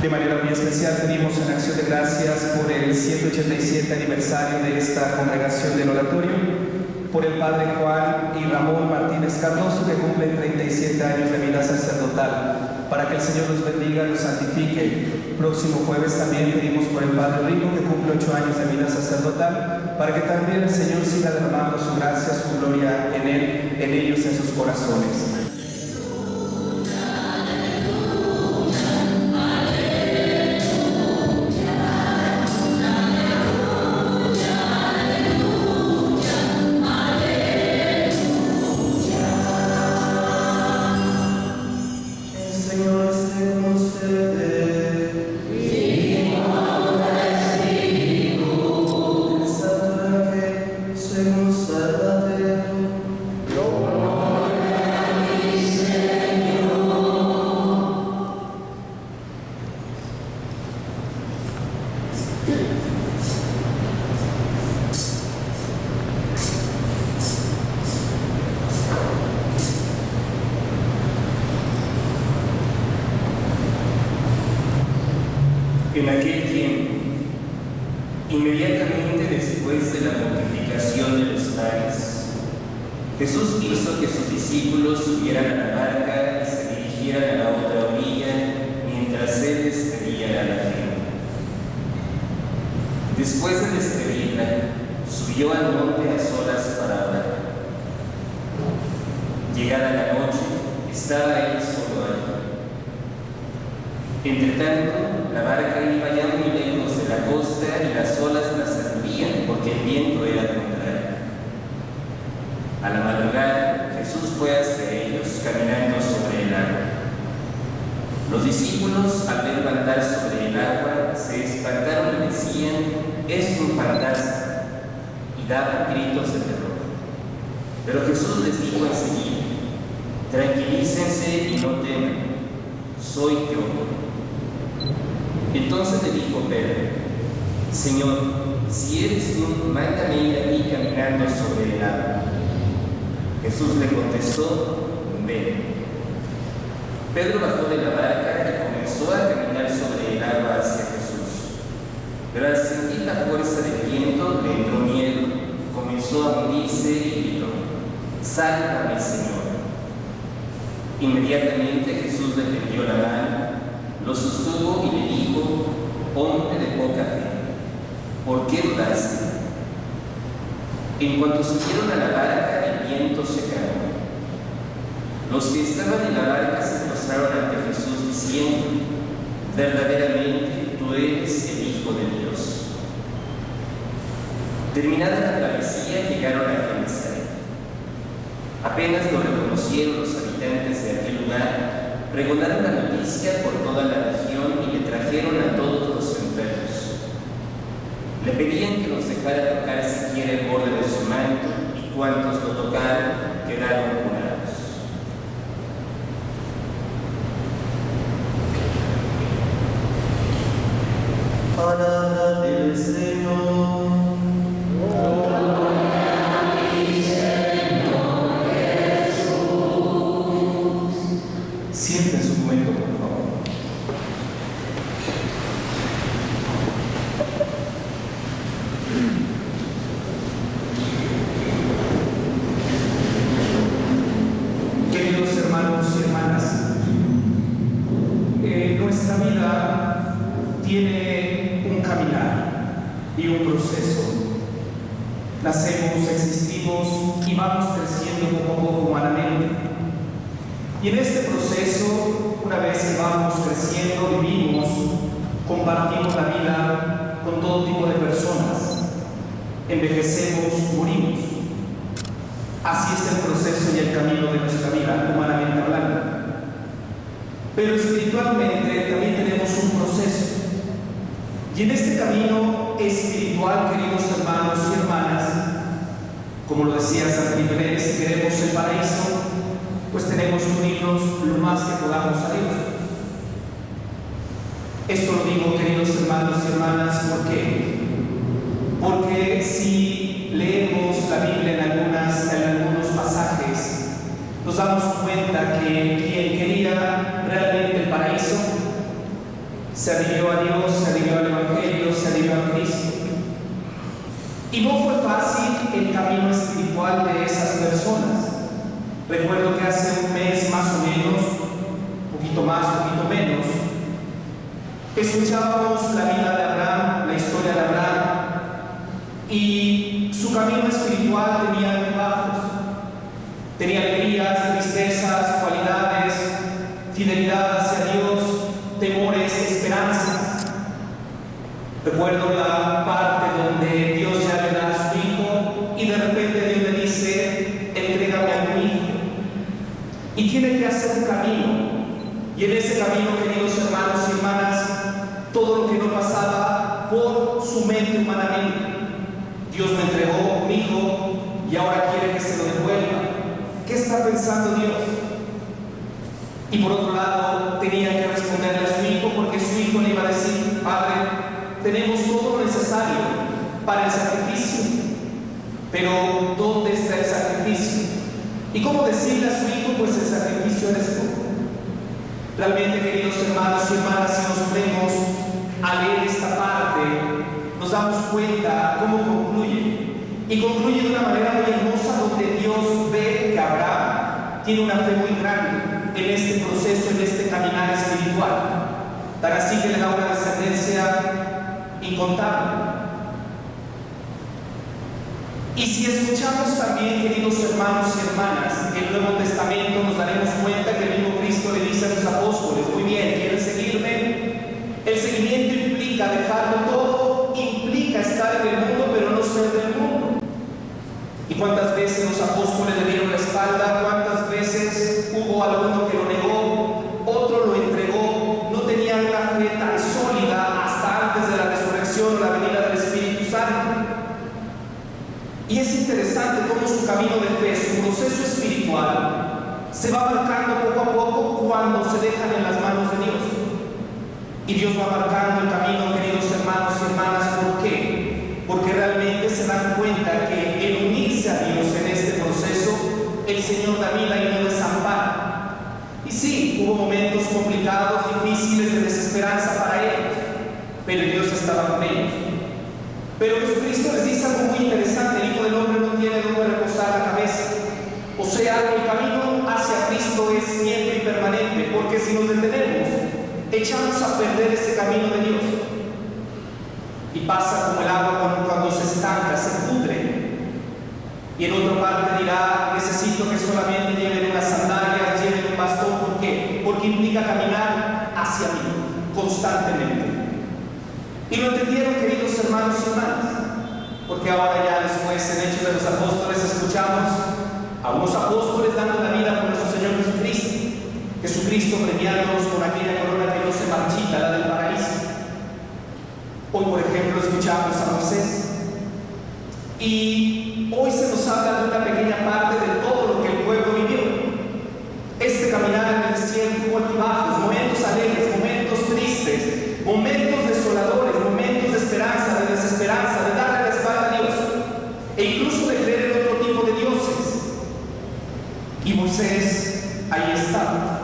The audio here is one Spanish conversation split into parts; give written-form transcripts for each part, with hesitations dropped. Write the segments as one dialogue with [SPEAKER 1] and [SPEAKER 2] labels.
[SPEAKER 1] De manera muy especial pedimos en acción de gracias por el 187 aniversario de esta congregación del oratorio, por el Padre Juan y Ramón Martínez Cardoso, que cumplen 37 años de vida sacerdotal, para que el Señor los bendiga y los santifique. Próximo jueves también pedimos por el Padre Rico, que cumple 8 años de vida sacerdotal, para que también el Señor siga derramando su gracia, su gloria en él, en ellos, en sus corazones.
[SPEAKER 2] En aquel tiempo, inmediatamente después de la multiplicación de los panes, Jesús hizo que sus discípulos subieran a la barca y se dirigieran a la otra orilla mientras él despedía a la gente. Después de despedirla, subió al monte a solas para orar. Llegada la noche, estaba él solo allí. Entretanto, la barca iba ya muy lejos de la costa y las olas la sacudían porque el viento era contrario. A la madrugada, Jesús fue hacia ellos caminando sobre el agua. Los discípulos, al verlo andar sobre el agua, se espantaron y decían: «Es un fantasma», y daban gritos de terror. Pero Jesús les dijo enseguida: «Tranquilícense y no teman, soy yo». Entonces le dijo Pedro: «Señor, si eres tú, mándame ir a ti caminando sobre el agua». Jesús le contestó: «Ven». Pedro bajó de la barca y comenzó a caminar sobre el agua hacia Jesús. Pero al sentir la fuerza del viento le entró miedo, comenzó a hundirse y gritó: «Sálvame, Señor». Inmediatamente Jesús le tendió la mano, lo sostuvo y le dijo: «Hombre de poca fe, ¿por qué dudaste?». En cuanto subieron a la barca, el viento se calmó. Los que estaban en la barca se postraron ante Jesús diciendo: «Verdaderamente tú eres el Hijo de Dios». Terminada la travesía, llegaron a Genesaret. Apenas lo reconocieron los habitantes de aquel lugar, pregonaron la noticia por toda la región y le trajeron a todos los enfermos. Le pedían que los dejara tocar siquiera el borde de su manto, y cuantos lo tocaron quedaron curados.
[SPEAKER 3] Palabra del Señor.
[SPEAKER 1] Sienten su momento, por favor. Queridos hermanos y hermanas, nuestra vida tiene un caminar y un proceso. Nacemos, existimos y vamos creciendo poco a poco humanamente. Y en este proceso, una vez que vamos creciendo, vivimos, compartimos la vida con todo tipo de personas, envejecemos, morimos. Así es el proceso y el camino de nuestra vida, humanamente hablando. Pero espiritualmente también tenemos un proceso. Y en este camino espiritual, queridos hermanos y hermanas, como lo decía Santa Nicolás, si queremos el paraíso, pues tenemos que unirnos lo más que podamos a Dios. Esto lo digo, queridos hermanos y hermanas, ¿por qué? Porque si leemos la Biblia en algunos pasajes, nos damos cuenta que quien quería realmente el paraíso se adhirió a Dios, se adhirió al Evangelio, se adhirió a Cristo. Y no fue fácil el camino espiritual de esas personas. Recuerdo que hace un mes más o menos, un poquito más, un poquito menos, escuchábamos la vida de Abraham, la historia de Abraham, y su camino espiritual tenía altibajos, tenía alegrías, tristezas, cualidades, fidelidad hacia Dios, temores, esperanzas. Recuerdo la parte donde Dios ya le da a su hijo y de repente Dios le dice: entrégame a mi hijo. Y tiene que hacer un camino. Y en ese camino, queridos hermanos y hermanas, todo lo que no pasaba por su mente humanamente. Dios me entregó un hijo y ahora quiere que se lo devuelva. ¿Qué está pensando Dios? Y por otro lado, tenía que responderle a su hijo, porque su hijo le iba a decir: Padre, tenemos todo lo necesario para el sacrificio, pero ¿dónde está el sacrificio? ¿Y cómo decirle a su hijo? Pues el sacrificio eres tú. Realmente, queridos hermanos y hermanas, si nos ponemos a leer esta parte, nos damos cuenta cómo concluye. Y concluye de una manera muy hermosa, donde Dios ve que Abraham tiene una fe muy grande en este proceso, en este caminar espiritual. Tan así que le da una descendencia incontable. Y si escuchamos también, queridos hermanos y hermanas, el Nuevo Testamento, nos daremos cuenta que el mismo Cristo le dice a sus apóstoles: muy bien, ¿quieren seguirme? El seguimiento implica dejarlo todo, implica estar en el mundo, pero no ser del mundo. ¿Y cuántas veces los apóstoles le dieron la espalda? ¿Cuántas veces hubo alguno que lo negó, otro lo entregó? No tenían una fe tan sólida hasta antes de la resurrección o la venida del Espíritu Santo. Y es interesante cómo su camino de fe, su proceso espiritual, se va marcando poco a poco cuando se dejan en las manos de Dios. Y Dios va marcando el camino, queridos hermanos y hermanas. ¿Por qué? Porque realmente se dan cuenta que el unirse a Dios en este proceso, el Señor da vida y no desampara. Y sí, hubo momentos complicados, difíciles, de desesperanza para ellos, pero Dios estaba con ellos. Pero Jesucristo les dice algo muy interesante: el Hijo del Hombre no tiene donde reposar la cabeza. O sea, el camino hacia Cristo es siempre y permanente, porque si nos detenemos, echamos a perder ese camino de Dios. Y pasa como el agua cuando se estanca, se pudre. Y en otra parte dirá: necesito que solamente lleven unas sandalias, lleven un bastón. ¿Por qué? Porque implica caminar hacia mí constantemente. Y lo entendieron, queridos hermanos y hermanas, porque ahora ya después, en Hechos de los Apóstoles, escuchamos a unos apóstoles dando la vida por nuestro Señor Jesucristo. Jesucristo premiándonos con aquella corona que no se marchita, la del paraíso. Hoy, por ejemplo, escuchamos a Moisés. Y hoy se nos habla de una pequeña parte de todo lo que el pueblo vivió. Este caminar en el desierto tuvo altibajos, momentos alegres, momentos tristes, momentos desoladores, momentos de esperanza, de desesperanza, de darle la espalda a Dios, e incluso de creer en otro tipo de dioses. Y Moisés ahí estaba.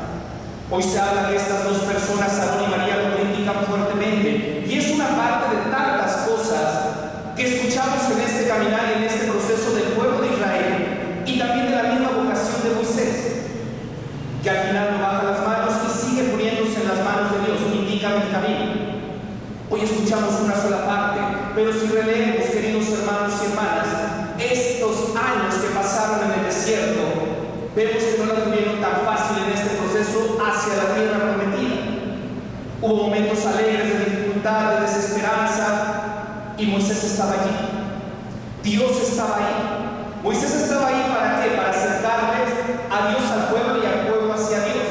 [SPEAKER 1] Hoy se habla que estas dos personas, Aarón y María, lo critican fuertemente, y es una parte de tantas cosas que escuchamos en este caminar y en este proceso del pueblo de Israel, y también de la misma vocación de Moisés, que al final no baja las manos y sigue poniéndose en las manos de Dios: indícame el camino. Hoy escuchamos una sola parte, pero si releemos, queridos hermanos y hermanas, estos años que pasaron en el desierto, vemos que no la tuvieron tan fácil en este proceso hacia la tierra prometida. Hubo momentos alegres, de dificultad, de desesperanza, y Moisés estaba allí. Dios estaba ahí. Moisés estaba ahí, ¿para qué? Para acercarles a Dios, al pueblo, y al pueblo hacia Dios.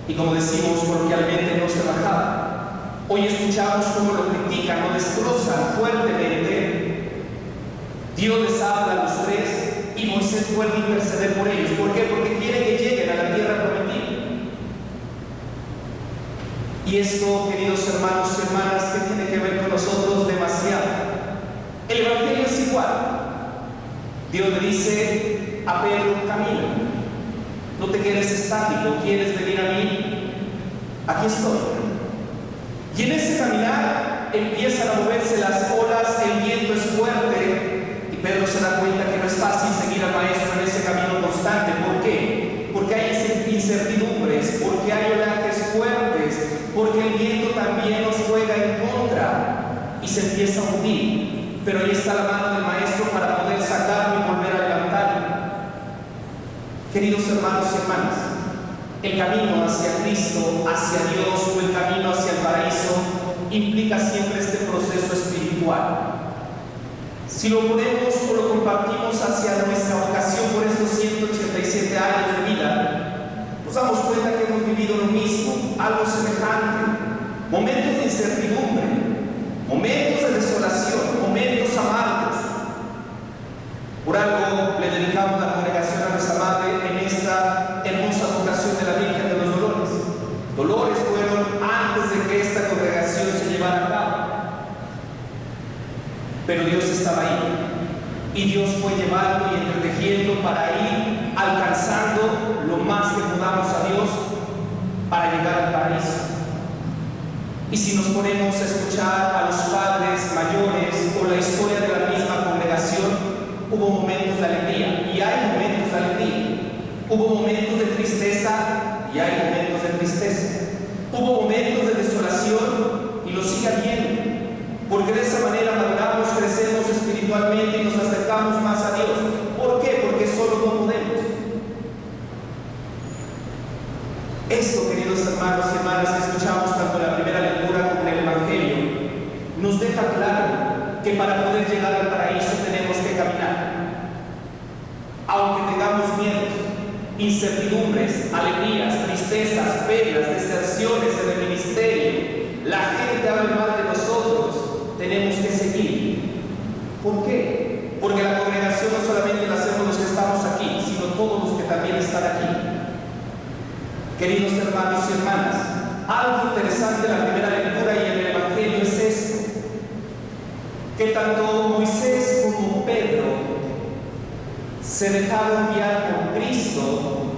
[SPEAKER 1] Y como decimos coloquialmente, no se bajaba. Hoy escuchamos cómo lo critican, lo destrozan fuertemente. Dios les habla a los tres y Moisés vuelve a interceder por ellos. ¿Por qué? Porque quiere que lleguen a la tierra prometida. Y esto, queridos hermanos y hermanas, ¿qué tiene que ver con nosotros? Demasiado. El Evangelio es igual. Dios le dice a Pedro: camina, no te quedes estático, ¿quieres venir a mí? Aquí estoy. Y en ese caminar empiezan a moverse las olas, el viento es fuerte y Pedro se da cuenta que no es fácil seguir al maestro en ese camino constante. ¿Por qué? Porque hay incertidumbres, porque hay oleajes fuertes, porque el viento también nos juega en contra y se empieza a hundir. Pero ahí está la mano del maestro para poder sacarlo y volver a levantarlo. Queridos hermanos y hermanas, el camino hacia Cristo, hacia Dios o el camino hacia el paraíso implica siempre este proceso espiritual. Si lo ponemos o lo compartimos hacia nuestra vocación por estos 187 años de vida, nos damos cuenta que hemos vivido lo mismo, algo semejante, momentos de incertidumbre, momentos de desolación, momentos amargos. Por algo le dedicamos la congregación a nuestra Madre en esta hermosa vocación de la Virgen de los Dolores. Dolores fueron antes de que esta congregación se llevara a cabo. Pero Dios estaba ahí. Y Dios fue llevando y entretejiendo para ir alcanzando lo más que podamos a Dios para llegar al paraíso. Y si nos ponemos a escuchar a los padres mayores o la historia de la misma congregación, hubo momentos de alegría y hay momentos de alegría. Hubo momentos de tristeza y hay momentos de tristeza. Hubo momentos de desolación y lo sigue habiendo. Porque de esa manera maduramos, crecemos espiritualmente y nos acercamos más a Dios. ¿Por qué? Porque solo no podemos. Esto, queridos hermanos y hermanas, que escuchamos tanto en la primera lectura como en el Evangelio, nos deja claro que para poder llegar al paraíso tenemos que caminar. Aunque tengamos miedos, incertidumbres, alegrías, tristezas, penas, deserciones en el ministerio, la gente habla mal de nosotros, tenemos que seguir. ¿Por qué? Porque la congregación no solamente la hacemos los que estamos aquí, sino todos los que también están aquí. Queridos hermanos y hermanas, algo interesante en la primera lectura y en el Evangelio es esto, que tanto Moisés como Pedro se dejaron guiar por Cristo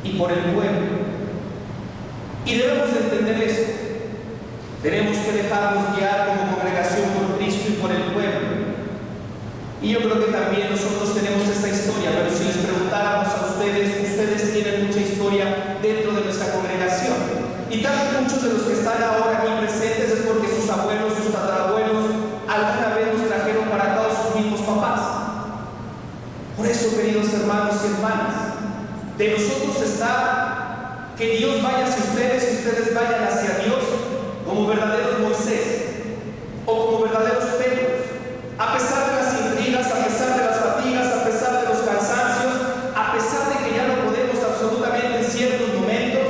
[SPEAKER 1] y por el pueblo. Y debemos de entender eso. Tenemos que dejarnos guiar como congregación por Cristo y por el pueblo. Y yo creo que también nosotros tenemos esta historia, pero si les preguntáramos a ustedes, ustedes tienen mucha historia dentro de nuestra congregación. Y también muchos de los que están ahora aquí presentes es porque sus abuelos, sus tatarabuelos, alguna vez nos trajeron para acá sus mismos papás. Por eso, queridos hermanos y hermanas, de nosotros está que Dios vaya hacia ustedes y ustedes vayan hacia Dios como verdaderos Moisés o como verdaderos Pedros. A pesar de las intrigas, a pesar de las fatigas, a pesar de los cansancios, a pesar de que ya no podemos absolutamente en ciertos momentos,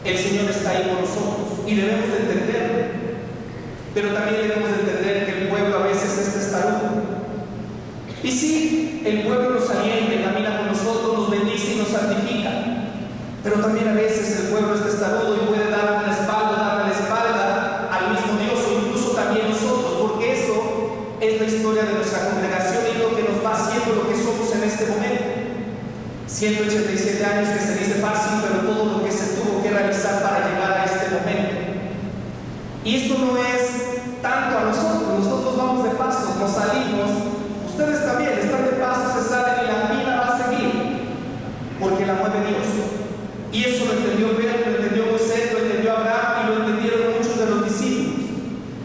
[SPEAKER 1] el Señor está ahí con nosotros y debemos de entenderlo. Pero también debemos de entender que el pueblo a veces es testarudo. Y sí, el pueblo nos alienta y camina con nosotros, nos bendice y nos santifica. Pero también a veces el pueblo es testarudo y puede darle la espalda al mismo Dios o incluso también nosotros, porque eso es la historia de nuestra congregación y lo que nos va haciendo lo que somos en este momento. 187 años que se dice fácil, pero todo lo que se tuvo que realizar para llegar a este momento. Y esto no es tanto a nosotros vamos de paso, nos salimos, ustedes también están de paso, se salen y la vida va a seguir, porque la mueve Dios. Y eso lo entendió Pedro, lo entendió Moisés, lo entendió Abraham y lo entendieron muchos de los discípulos.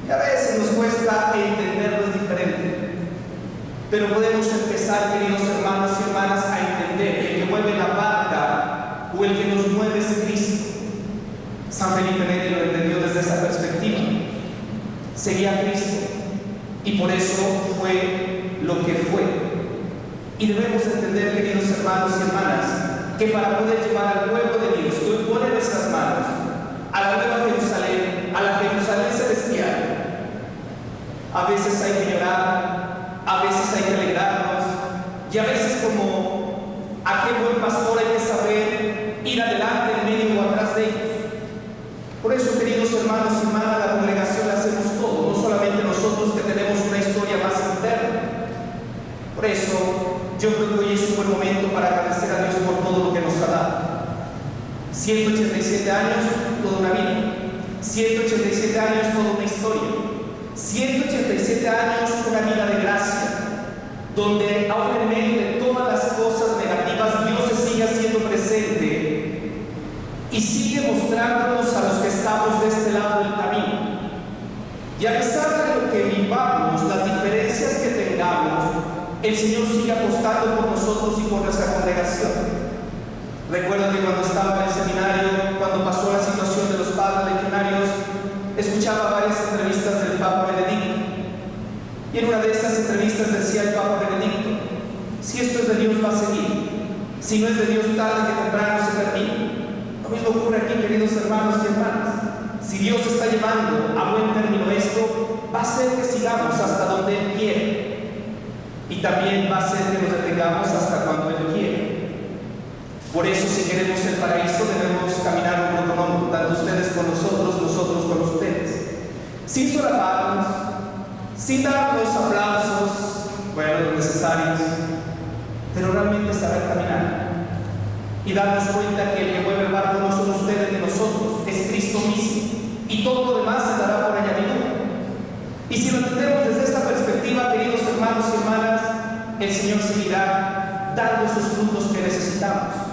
[SPEAKER 1] Y a veces nos cuesta entenderlo, es diferente. Pero podemos empezar, queridos hermanos y hermanas, a entender que el que mueve la barca o el que nos mueve es Cristo. San Felipe Neri lo entendió desde esa perspectiva. Seguía a Cristo y por eso fue lo que fue. Y debemos entender, queridos hermanos y hermanas, que para poder llevar al pueblo de Dios, que hoy pone nuestras manos a la nueva Jerusalén, a la Jerusalén celestial, a veces hay que llorar, a veces hay que alegrarnos, y a veces como aquel buen pastor hay que saber ir adelante, en medio o atrás de ellos. Por eso, queridos hermanos y hermanas, la congregación la hacemos todo, no solamente nosotros que tenemos una historia más interna. Por eso, yo creo que hoy es un buen momento para agradecer a Dios por todo lo que nos ha dado. 187 años, toda una vida. 187 años, toda una historia. 187 años, una vida de gracia, donde aún en medio de todas las cosas negativas, Dios se sigue haciendo presente y sigue mostrándonos a los que estamos de este lado del camino. Y a pesar de lo que vivamos, las diferencias que tengamos, el Señor sigue apostando por nosotros y por nuestra congregación. Recuerdo que cuando estaba en el seminario, cuando pasó la situación de los padres legionarios, escuchaba varias entrevistas del Papa Benedicto. Y en una de estas entrevistas decía el Papa Benedicto: si esto es de Dios, va a seguir. Si no es de Dios, tarde que temprano se termina. Lo mismo ocurre aquí, queridos hermanos y hermanas. Si Dios está llevando a buen término esto, va a ser que sigamos hasta donde Él quiere. Y también va a ser que nos detengamos hasta cuando Él quiere. Por eso, si queremos el paraíso, debemos caminar hombro con hombro, tanto ustedes con nosotros, nosotros con ustedes, sin solaparnos, sin darnos aplausos, bueno, los necesarios, pero realmente saber caminar y darnos cuenta que el que mueve el barco no son ustedes ni nosotros, es Cristo mismo, y todo lo demás se dará por añadidura. Y si lo entendemos desde esta perspectiva, queridos hermanos y hermanas, el Señor seguirá dando sus frutos que necesitamos.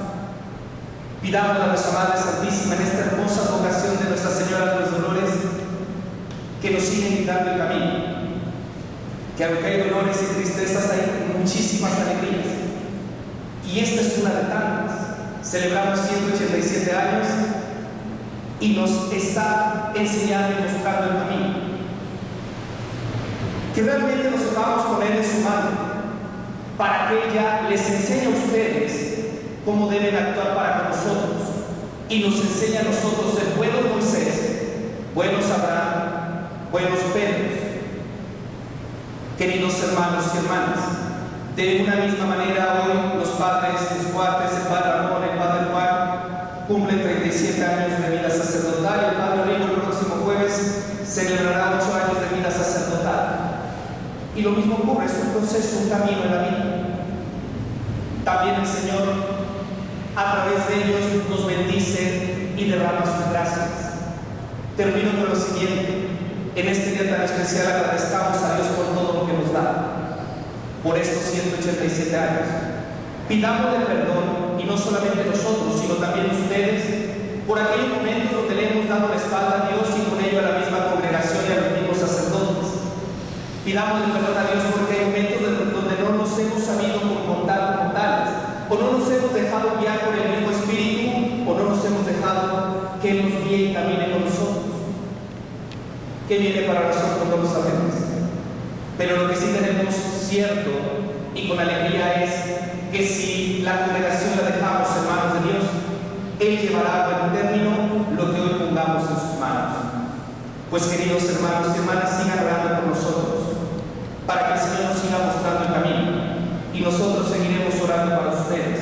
[SPEAKER 1] Pidamos a nuestra Madre Santísima en esta hermosa vocación de Nuestra Señora de los Dolores que nos siga indicando el camino. Que aunque hay dolores y tristezas, hay muchísimas alegrías. Y esta es una de tantas. Celebramos 187 años y nos está enseñando y mostrando el camino. Que realmente nos sepamos poner en su mano para que ella les enseñe a ustedes cómo deben actuar para con nosotros y nos enseña a nosotros ser buenos Moisés, buenos Abraham, buenos Pedro. Queridos hermanos y hermanas, de una misma manera hoy los padres, los cuates, el padre Ramón, el padre Juan cumplen 37 años de vida sacerdotal y el padre Rigo el próximo jueves celebrará 8 años de vida sacerdotal. Y lo mismo ocurre, es un proceso, un camino en la vida. También el Señor a través de ellos nos bendice y derrama sus gracias. Termino con lo siguiente: en este día tan especial agradezcamos a Dios por todo lo que nos da, por estos 187 años. Pidámosle perdón, y no solamente nosotros, sino también ustedes, por aquellos momentos donde le hemos dado la espalda a Dios y con ello a la misma congregación y a los mismos sacerdotes. Pidámosle perdón a Dios porque hay momentos donde no nos hemos sabido comportar como tales, o no nos hemos dejado guiar por el mismo Espíritu, o no nos hemos dejado que Él nos guíe y camine con nosotros. ¿Qué viene para nosotros? No lo sabemos. Pero lo que sí tenemos cierto y con alegría es que si la congregación la dejamos en manos de Dios, Él llevará a buen término lo que hoy pongamos en sus manos. Pues queridos hermanos y hermanas, sigan orando por nosotros, para que el Señor nos siga mostrando el camino. Y nosotros seguiremos orando para ustedes,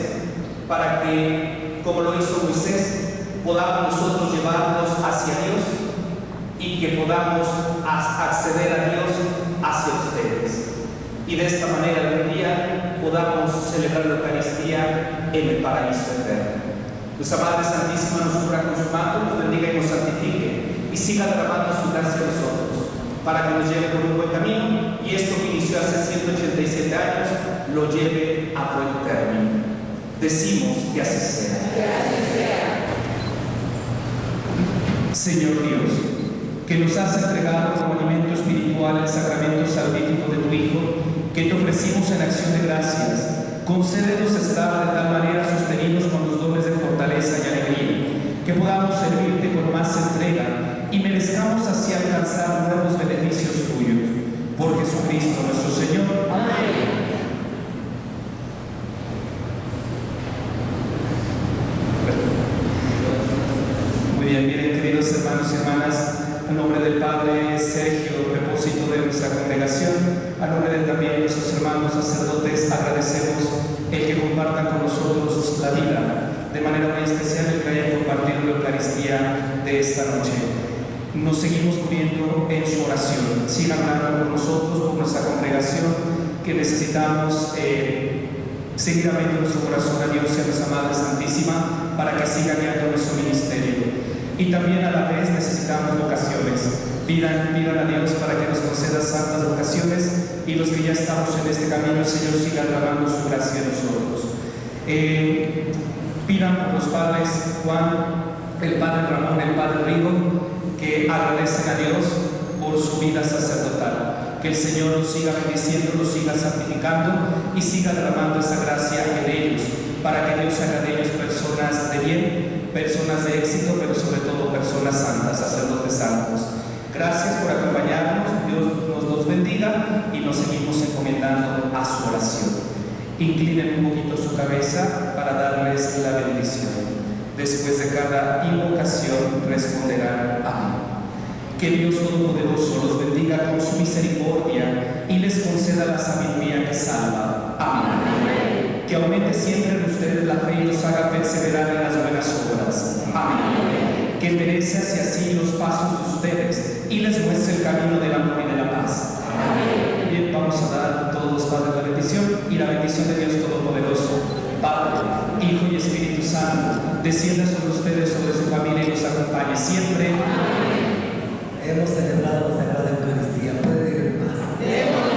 [SPEAKER 1] para que, como lo hizo Moisés, podamos nosotros llevarnos hacia Dios y que podamos acceder a Dios hacia ustedes. Y de esta manera algún día podamos celebrar la Eucaristía en el paraíso eterno. Nuestra Madre Santísima nos cubra con su manto, nos bendiga y nos santifique, y siga derramando su gracia a nosotros, para que nos lleve por un buen camino, y esto que inició hace 187 años lo lleve a buen término. Decimos que así sea. Señor Dios, que nos has entregado como alimento espiritual el sacramento salvífico de tu Hijo, que te ofrecimos en acción de gracias, concédenos estar de tal manera sostenidos con los dones de fortaleza y alegría, que podamos servirte con más entrega y merezcamos así alcanzar nuevos beneficios tuyos. Por Jesucristo nuestro Señor. Amén. Muy bien, miren, queridos hermanos y hermanas, en nombre del Padre Sergio, propósito de nuestra congregación, a nombre de también nuestros hermanos sacerdotes, agradecemos el que compartan con nosotros la vida, de manera muy especial el que hayan compartido la Eucaristía de esta noche. Nos seguimos uniendo en su oración. Sigan orando por nosotros, por nuestra congregación, que necesitamos seguir abriendo nuestro corazón a Dios y a nuestra Madre Santísima para que siga guiando nuestro ministerio. Y también a la vez necesitamos vocaciones. Pidan a Dios para que nos conceda santas vocaciones, y los que ya estamos en este camino, el Señor siga derramando su gracia en nosotros. Pidan por los padres Juan, el padre Ramón, el padre Rigo, que agradecen a Dios por su vida sacerdotal. Que el Señor los siga bendiciendo, los siga santificando y siga derramando esa gracia en ellos, para que Dios haga de ellos personas de bien, personas de éxito, pero sobre todo personas santas, sacerdotes santos. Gracias por acompañarnos, Dios nos los bendiga y nos seguimos encomendando a su oración. Inclinen un poquito su cabeza para darles la bendición. Después de cada invocación responderán amén. Que Dios Todopoderoso los bendiga con su misericordia y les conceda la sabiduría que salva. Amén. Que aumente siempre en ustedes la fe y los haga perseverar en las buenas obras. Amén. Que enderece hacia sí los pasos de ustedes y les muestre el camino del amor y de la paz. Amén. Bien, vamos a dar todos los padres la bendición, y la bendición de Dios Todopoderoso, Padre, Hijo y Espíritu Santo, descienda sobre ustedes, sobre su familia y los acompañe siempre.
[SPEAKER 3] Hemos celebrado la Sagrada Eucaristía. Puede ir en paz.